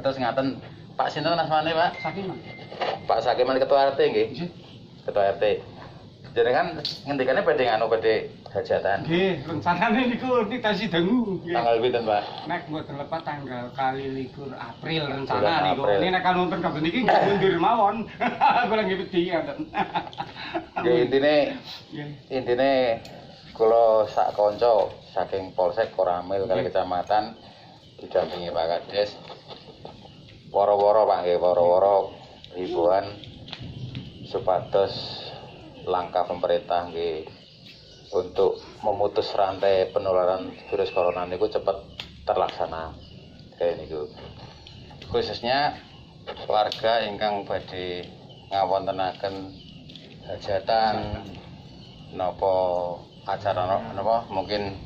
Terus ngaten Pak sinten asmane, Pak? Sakiman. Pak Sakiman ketua RT nggih. Nggih. Ketua RT. Jenengan ngendikane badhe badhe hajatan. Nggih, rencanane niku nitasi dangu. Tanggal pinten, Pak? Nek mboten lepat tanggal 21 April rencana Bulan niku. April. Ini nek kanunten kabeh niki nggih mundur mawon. Kula nggih wedi ngoten. Nggih intine kula sak kanca saking Polsek Koramil kali kecamatan didampingi Pak Kades. Woro-woro Pak nggih, woro-woro himbauan supados langkah pemerintah nggih untuk memutus rantai penularan virus corona niku cepet terlaksana. Kayak niku. Khususnya warga ingkang badhe ngawontenaken hajatan napa acara napa mungkin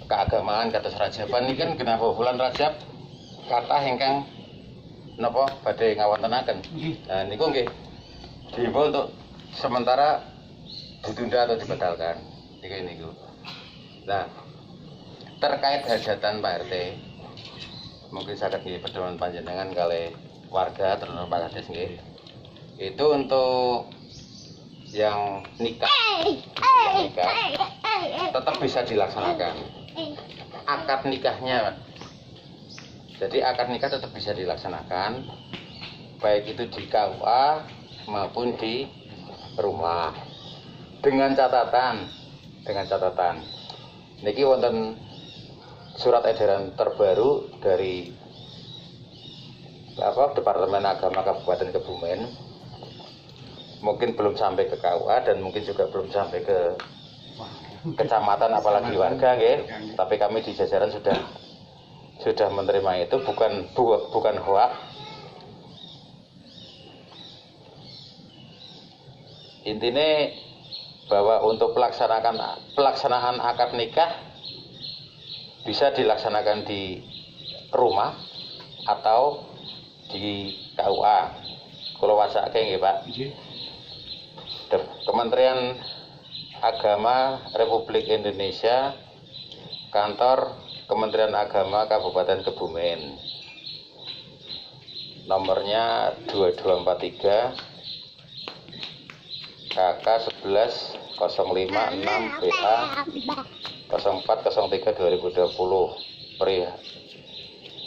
keagamaan kados Rajaban niki kan genapa bulan Rajab kathah ingkang napa badhe ngawontenaken. Nah niku nggih diimbau untuk sementara ditunda atau dibatalkan. Niku. Nah, terkait hajatan Pak RT, mungkin saged nggih pedoman panjenengan kali warga terutama Pak Kades nggih. Itu untuk yang nikah tetap bisa dilaksanakan. Akad nikahnya, jadi akad nikah tetap bisa dilaksanakan, baik itu di KUA maupun di rumah. Dengan catatan, niki wonten surat edaran terbaru dari Departemen Agama Kabupaten Kebumen. Mungkin belum sampai ke KUA dan mungkin juga belum sampai ke kecamatan apalagi warga nggih. Tapi kami di jajaran sudah menerima itu, bukan hoak. Intinya bahwa untuk pelaksanaan akad nikah bisa dilaksanakan di rumah atau di KUA. Kalau wasake nggih, Pak. Kementerian Agama Republik Indonesia, Kantor Kementerian Agama Kabupaten Kebumen. Nomornya 2243 KK 11 056 BA 0403 2020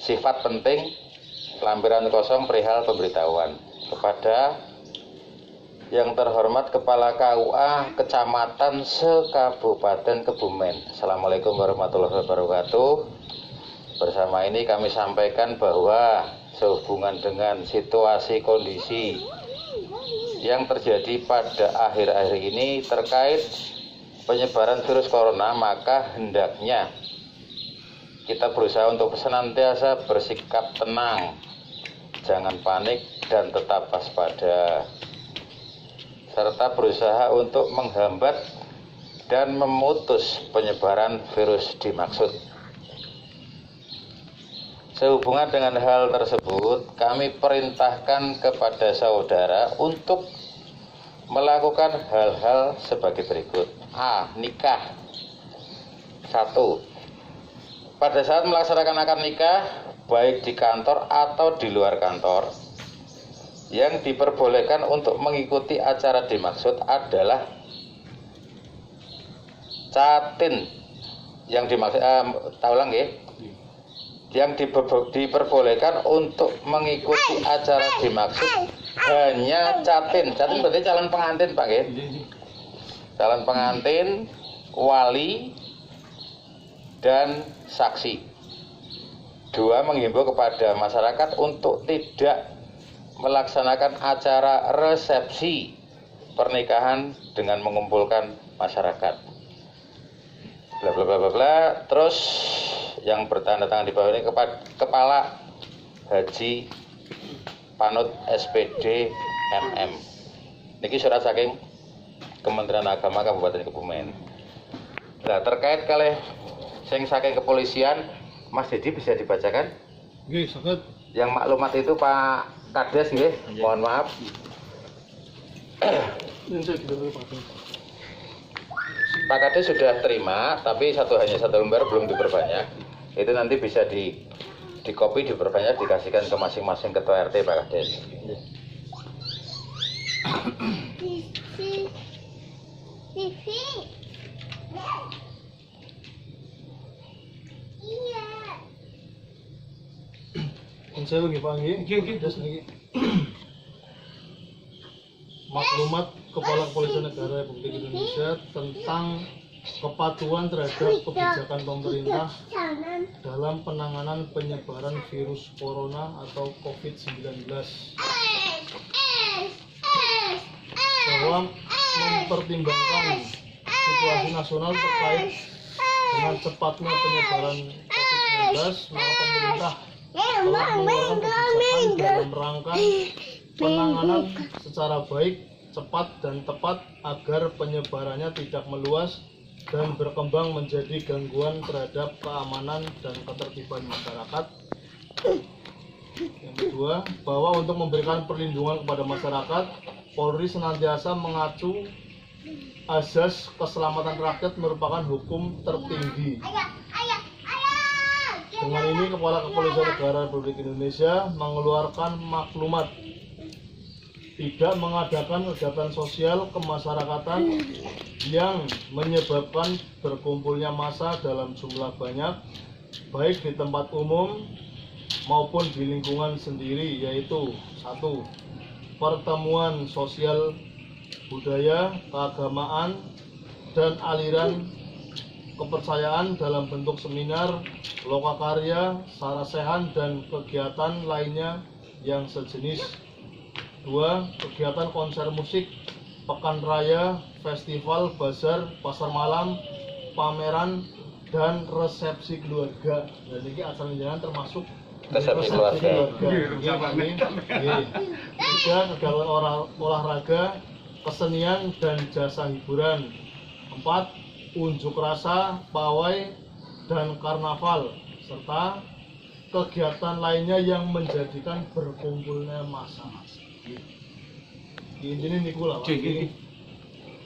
sifat penting lampiran kosong perihal pemberitahuan kepada yang terhormat Kepala KUA Kecamatan se-Kabupaten Kebumen. Assalamualaikum warahmatullahi wabarakatuh. Bersama ini kami sampaikan bahwa sehubungan dengan situasi kondisi yang terjadi pada akhir-akhir ini terkait penyebaran virus corona, maka hendaknya kita berusaha untuk senantiasa bersikap tenang, jangan panik dan tetap waspada, serta berusaha untuk menghambat dan memutus penyebaran virus dimaksud. Sehubungan dengan hal tersebut, kami perintahkan kepada saudara untuk melakukan hal-hal sebagai berikut. A. Nikah. 1. Pada saat melaksanakan akad nikah, baik di kantor atau di luar kantor, yang diperbolehkan untuk mengikuti acara dimaksud adalah catin. Yang dimaksud, ulang ya. Yang diperbolehkan untuk mengikuti acara dimaksud hanya catin. Catin berarti calon pengantin, Pak, ya? Calon pengantin, wali, dan saksi. 2. Menghimbau kepada masyarakat untuk tidak melaksanakan acara resepsi pernikahan dengan mengumpulkan masyarakat. Bla bla bla bla bla. Terus yang bertanda tangan di bawah ini Kepala Haji Panut SPD MM. Niki surat saking Kementerian Agama Kabupaten Kebumen. Nah, terkait kalih sing saking kepolisian, Mas Dedi bisa dibacakan? Nggih, saged. Yang maklumat itu Pak Kades nggih, mohon maaf. Pak Kades sudah terima, tapi hanya satu lembar belum diperbanyak. Itu nanti bisa di copy, diperbanyak, dikasihkan ke masing-masing ketua RT Pak Kades. Saya lagi panggil, terus lagi maklumat Kepala Kepolisian Negara Republik Indonesia tentang kepatuhan terhadap kebijakan pemerintah dalam penanganan penyebaran virus corona atau COVID-19, bahwa mempertimbangkan situasi nasional terkait dengan cepatnya penyebaran COVID-19, maka pemerintah telah mengeluarkan kebijakan dalam rangka penanganan secara baik, cepat, dan tepat agar penyebarannya tidak meluas dan berkembang menjadi gangguan terhadap keamanan dan ketertiban masyarakat. Yang kedua, bahwa untuk memberikan perlindungan kepada masyarakat, Polri senantiasa mengacu azas keselamatan rakyat merupakan hukum tertinggi. Dengan ini, Kepala Kepolisian Negara Republik Indonesia mengeluarkan maklumat tidak mengadakan kegiatan sosial kemasyarakatan yang menyebabkan berkumpulnya massa dalam jumlah banyak, baik di tempat umum maupun di lingkungan sendiri, yaitu 1. Pertemuan sosial budaya, keagamaan, dan aliran kepercayaan dalam bentuk seminar, lokakarya, sarasehan, dan kegiatan lainnya yang sejenis. 2. Kegiatan konser musik, pekan raya, festival, bazar, pasar malam, pameran, dan resepsi keluarga. Dan ini acara jalan termasuk Resepsi keluarga. Tiga, kegiatan olahraga, kesenian, dan jasa hiburan. 4. Unjuk rasa, pawai, dan karnaval, serta kegiatan lainnya yang menjadikan berkumpulnya massa. Ini niku lah, Pak.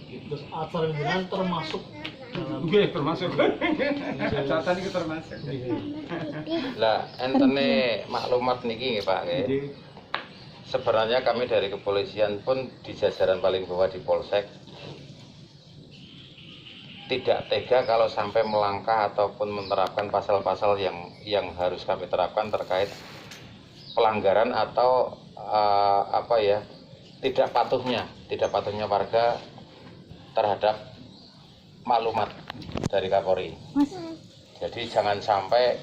Terus acara jalan termasuk dalam. Termasuk. Catatan itu termasuk. Lah, entene maklumat niki nggih Pak nggih. Sebenarnya kami dari kepolisian pun di jajaran paling bawah di Polsek tidak tega kalau sampai melangkah ataupun menerapkan pasal-pasal yang harus kami terapkan terkait pelanggaran atau tidak patuhnya warga terhadap maklumat dari Kapolri. Jadi jangan sampai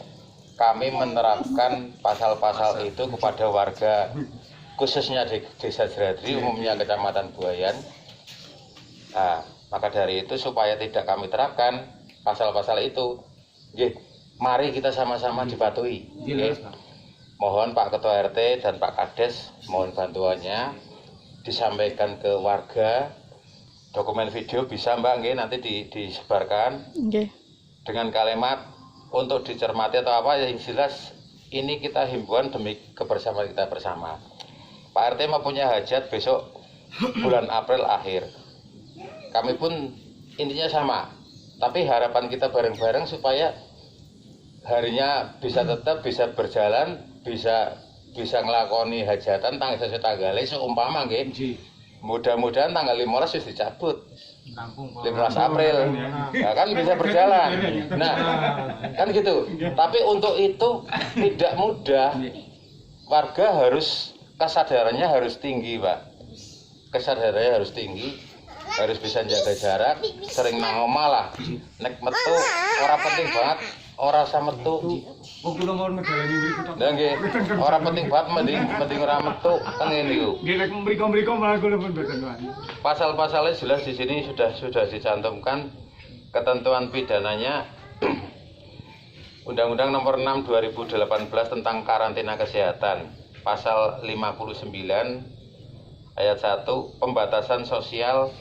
kami menerapkan pasal-pasal itu kepada warga, khususnya di Desa Jeradri, umumnya Kecamatan Buayan. Nah, maka dari itu supaya tidak kami terapkan pasal-pasal itu, mari kita sama-sama dipatuhi. Mohon Pak Ketua RT dan Pak Kades mohon bantuannya disampaikan ke warga. Dokumen video bisa Mbak nanti disebarkan dengan kalimat untuk dicermati atau apa, yang jelas ini kita himbauan demi kebersamaan kita bersama. Pak RT mempunyai hajat besok bulan April akhir. Kami pun intinya sama, tapi harapan kita bareng-bareng supaya harinya tetap bisa berjalan, bisa ngelakoni hajatan tanggal sesuai tanggal seumpama nggih. Mudah-mudahan tanggal 15 sudah dicabut. 15 April. Nah, kan bisa berjalan. Nah, kan gitu. Tapi untuk itu tidak mudah. Warga kesadarannya harus tinggi, Pak. Kesadarannya harus tinggi. Harus bisa jaga jarak, sering nang omah lah. Nek metu ora penting banget, ora usah metu. Lah nggih, ora penting banget mending ora metu kan ngene niku. Nggih nek mriko-mriko malah kula pun mboten wani. Pasal-pasalnya jelas di sini sudah dicantumkan ketentuan pidananya. Undang-Undang Nomor 6 2018 tentang karantina kesehatan. Pasal 59 ayat 1, pembatasan sosial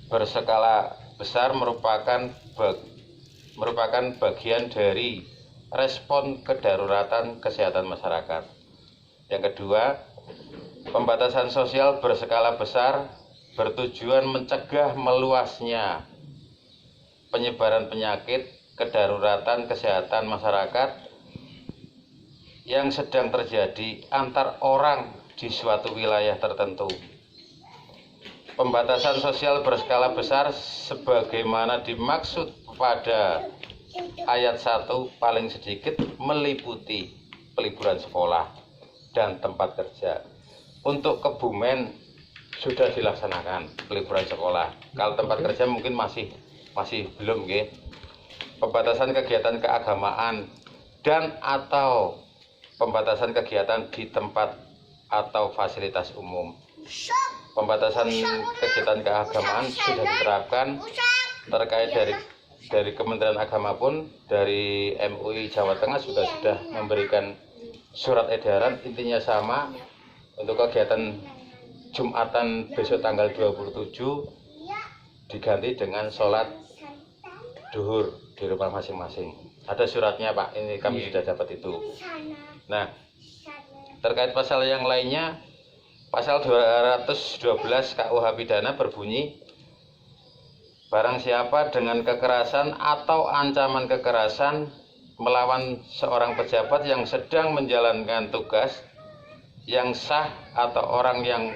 berskala besar merupakan bagian dari respon kedaruratan kesehatan masyarakat. Yang kedua, pembatasan sosial berskala besar bertujuan mencegah meluasnya penyebaran penyakit kedaruratan kesehatan masyarakat yang sedang terjadi antar orang di suatu wilayah tertentu. Pembatasan sosial berskala besar sebagaimana dimaksud pada ayat 1 paling sedikit meliputi peliburan sekolah dan tempat kerja. Untuk Kebumen sudah dilaksanakan peliburan sekolah. Kalau tempat kerja mungkin masih belum, nggih. Pembatasan kegiatan keagamaan dan atau pembatasan kegiatan di tempat atau fasilitas umum. Pembatasan kegiatan keagamaan sudah diterapkan terkait dari Kementerian Agama pun dari MUI Jawa Tengah juga sudah memberikan surat edaran, intinya sama untuk kegiatan Jumatan besok tanggal 27 diganti dengan sholat duhur di rumah masing-masing. Ada suratnya Pak, ini kami sudah dapat itu. Nah, terkait pasal yang lainnya, pasal 212 KUH pidana berbunyi, barang siapa dengan kekerasan atau ancaman kekerasan melawan seorang pejabat yang sedang menjalankan tugas yang sah atau orang yang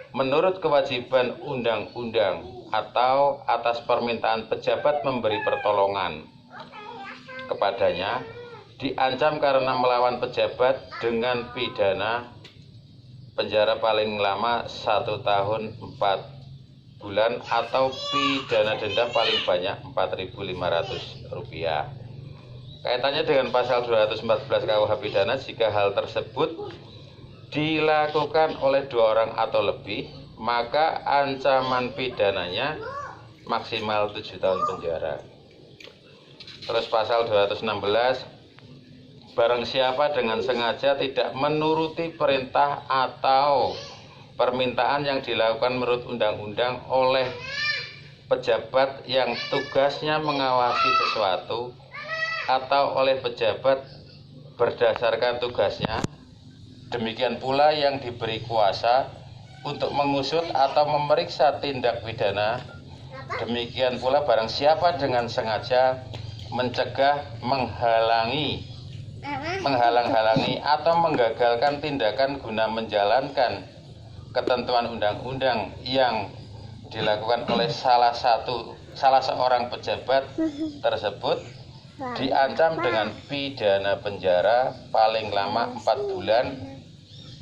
menurut kewajiban undang-undang atau atas permintaan pejabat memberi pertolongan kepadanya, diancam karena melawan pejabat dengan pidana penjara paling lama 1 tahun 4 bulan atau pidana denda paling banyak Rp4.500. Kaitannya dengan pasal 214 KUH pidana, jika hal tersebut dilakukan oleh 2 orang atau lebih, maka ancaman pidananya maksimal 7 tahun penjara. Terus pasal 216, barang siapa dengan sengaja tidak menuruti perintah atau permintaan yang dilakukan menurut undang-undang oleh pejabat yang tugasnya mengawasi sesuatu atau oleh pejabat berdasarkan tugasnya, demikian pula yang diberi kuasa untuk mengusut atau memeriksa tindak pidana, demikian pula barang siapa dengan sengaja mencegah, menghalang-halangi atau menggagalkan tindakan guna menjalankan ketentuan undang-undang yang dilakukan oleh salah seorang pejabat tersebut, diancam dengan pidana penjara paling lama 4 bulan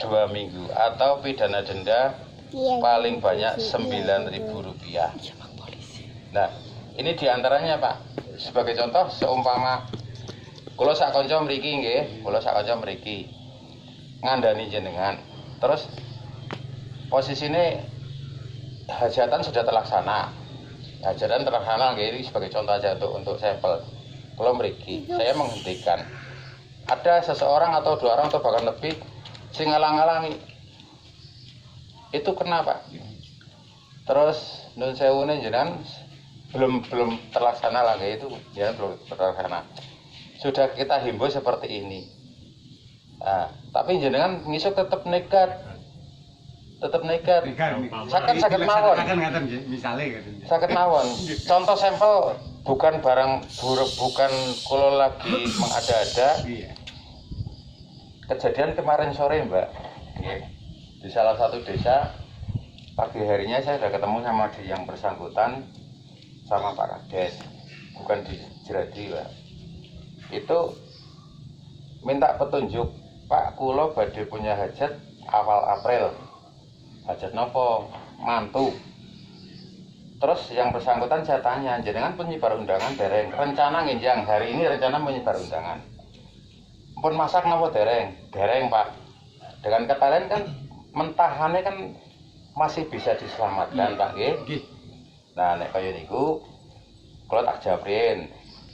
2 minggu atau pidana denda paling banyak Rp9.000. Nah, ini diantaranya Pak. Sebagai contoh, seumpama kula sak kanca mriki nggih, ngandani jenengan. Terus posisine hajatan sudah terlaksana. Nggih, ini sebagai contoh aja untuk sampel. Kalau mriki, saya menghentikan. Ada seseorang atau 2 orang atau bahkan lebih sing ngalang-alangi. Itu kenapa? Terus nun sewune jenengan belum terlaksana lagi itu, ya belum terlaksana. Sudah kita himbau seperti ini. Nah, tapi jenengan ngisuk tetap nekat. Sakit mawon. Sakit mawon. Contoh sampel, bukan barang buruk, bukan kalau lagi mengada-ada. Kejadian kemarin sore Mbak, di salah satu desa, pagi harinya saya sudah ketemu sama yang bersangkutan sama Pak Kades, bukan di Jeradi Mbak. Itu minta petunjuk, Pak kulo badhe punya hajat awal April. Hajat nopo? Mantu. Terus yang bersangkutan saya tanya, jenengan penyebar undangan dereng? Rencana nginjang hari ini rencana menyebar undangan. Pun masak nopo dereng? Dereng Pak. Dengan kata lain kan mentahannya kan masih bisa diselamatkan Pak nggih. Nah nek kaya niku kalau tak jawabin.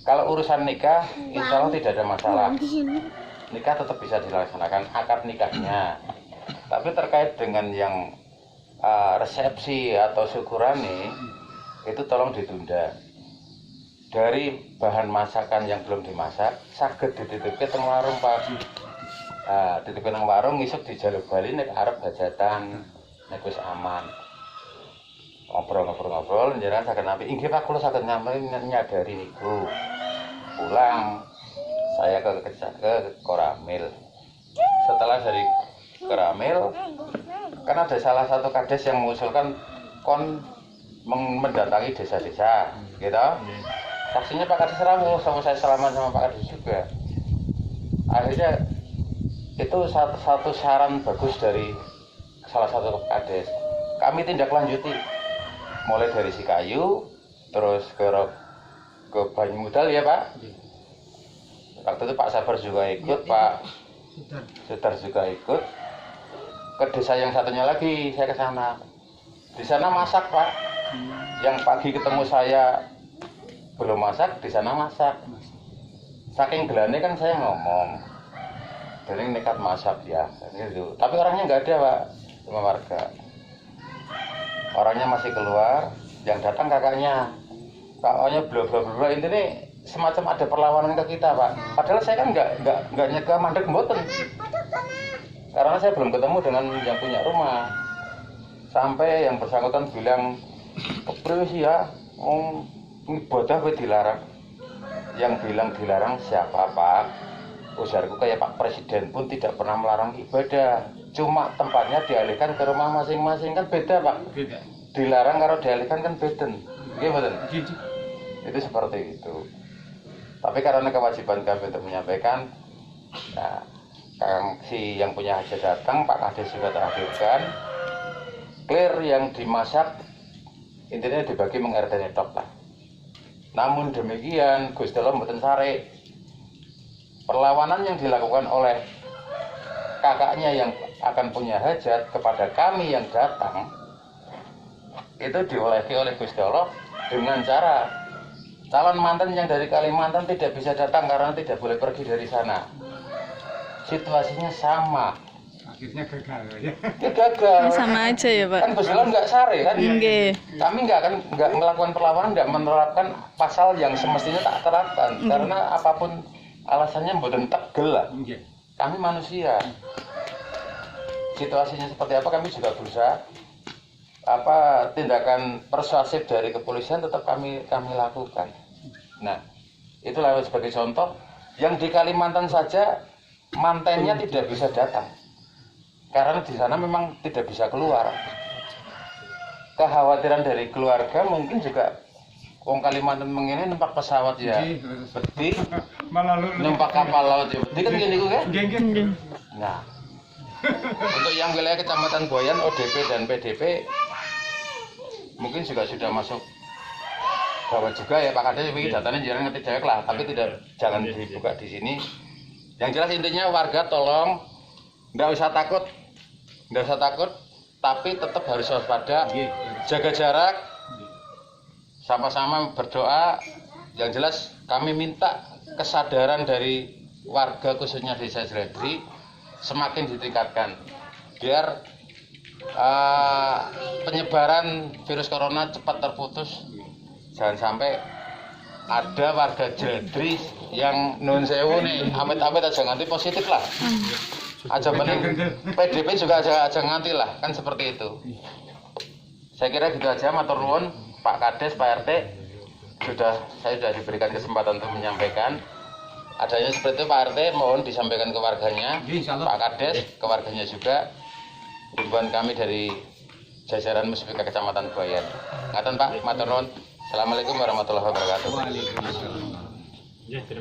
Kalau urusan nikah insya Allah tidak ada masalah. Nikah tetap bisa dilaksanakan akad nikahnya. Tapi terkait dengan yang resepsi atau syukuran nih, itu tolong ditunda. Dari bahan masakan yang belum dimasak, saged dititipke teng warung Pak. Dititipke nang warung ngisuk dijaluk bali nek arep hajatan, nek wis aman. Ngobrol, njenengan saged nampi. Inggih Pak, kula saged nyadari niku. Pulang saya ke Koramil. setelah dari Keramil kan ada salah satu kades yang mengusulkan kon mendatangi desa-desa gitu. Saksinya Pak Kades Ramil, sama saya salaman sama Pak Kades juga. Akhirnya itu satu saran bagus dari salah satu kades. Kami tindak lanjuti mulai dari Sikayu terus ke Banyumudal ya Pak. Waktu itu Pak Sabar juga ikut, Pak Sudar juga ikut. Ke desa yang satunya lagi saya ke sana. Di sana masak Pak. Yang pagi ketemu saya belum masak, di sana masak. Saking gelane kan saya ngomong, jadi nekat masak ya, gitu. Tapi orangnya nggak ada Pak, cuma warga. Orangnya masih keluar, yang datang kakaknya. Kakaknya bla intinya semacam ada perlawanan ke kita Pak. Padahal saya kan nggak nyegah mandek mboten. Karena saya belum ketemu dengan yang punya rumah. Sampai yang bersangkutan bilang, kepriwe sih ya, ibadah kok dilarang. Yang bilang dilarang siapa Pak? Ujarku kayak Pak Presiden pun tidak pernah melarang ibadah. Cuma tempatnya dialihkan ke rumah masing-masing, kan beda Pak. Beda. Dilarang kalau dialihkan kan beden. Iya betul. Itu seperti itu. Tapi karena kewajiban kami untuk menyampaikan, nah, si yang punya hajat datang, Pak Kades juga terhadirkan. Clear yang dimasak, intinya dibagi mengerti tok lah. Namun demikian, Gusti Allah mboten sare. Perlawanan yang dilakukan oleh kakaknya yang akan punya hajat kepada kami yang datang, itu diolehi oleh Gusti Allah dengan cara calon mantan yang dari Kalimantan tidak bisa datang karena tidak boleh pergi dari sana. Situasinya sama. Akhirnya gagal ya. Ya gagal. Sama aja ya Pak. Kan Gusti Allah nggak sare kan? Nggih. Kami nggak melakukan perlawanan, nggak menerapkan pasal yang semestinya tak terapkan karena apapun alasannya mboten tegel lah. Kami manusia. Situasinya seperti apa kami juga berusaha tindakan persuasif dari kepolisian tetap kami lakukan. Nah, itulah sebagai contoh yang di Kalimantan saja mantennya tidak bisa datang. Karena di sana memang tidak bisa keluar. Kekhawatiran dari keluarga mungkin juga wong Kalimantan mengini numpak pesawat ya. Beti Malah lu numpak kapal laut ya. Beti kan gini kan? Geng. Nah, untuk yang wilayah Kecamatan Boyan, ODP dan PDP mungkin juga sudah masuk bawah juga ya Pak Kades. Ini datanya jangan ngerti dewek lah, tapi jangan dibuka di sini. Yang jelas intinya warga tolong nggak usah takut, tapi tetap harus waspada, jaga jarak, sama-sama berdoa. Yang jelas kami minta kesadaran dari warga khususnya Desa Jledri semakin ditingkatkan biar penyebaran virus corona cepat terputus. Jangan sampai ada warga Jledri yang nun sewu nih amit-amit aja nganti positif lah. Aja mending PDP juga aja nganti lah, kan seperti itu. Saya kira gitu aja, matur nuwun Pak Kades, Pak RT. Saya sudah diberikan kesempatan untuk menyampaikan. Adanya seperti itu Pak RT, mohon disampaikan ke warganya. Pak Kades, ke warganya juga. Himbauan kami dari jajaran Muspika Kecamatan Boyan. Ngaten Pak, matur nuwun. Assalamualaikum warahmatullahi wabarakatuh.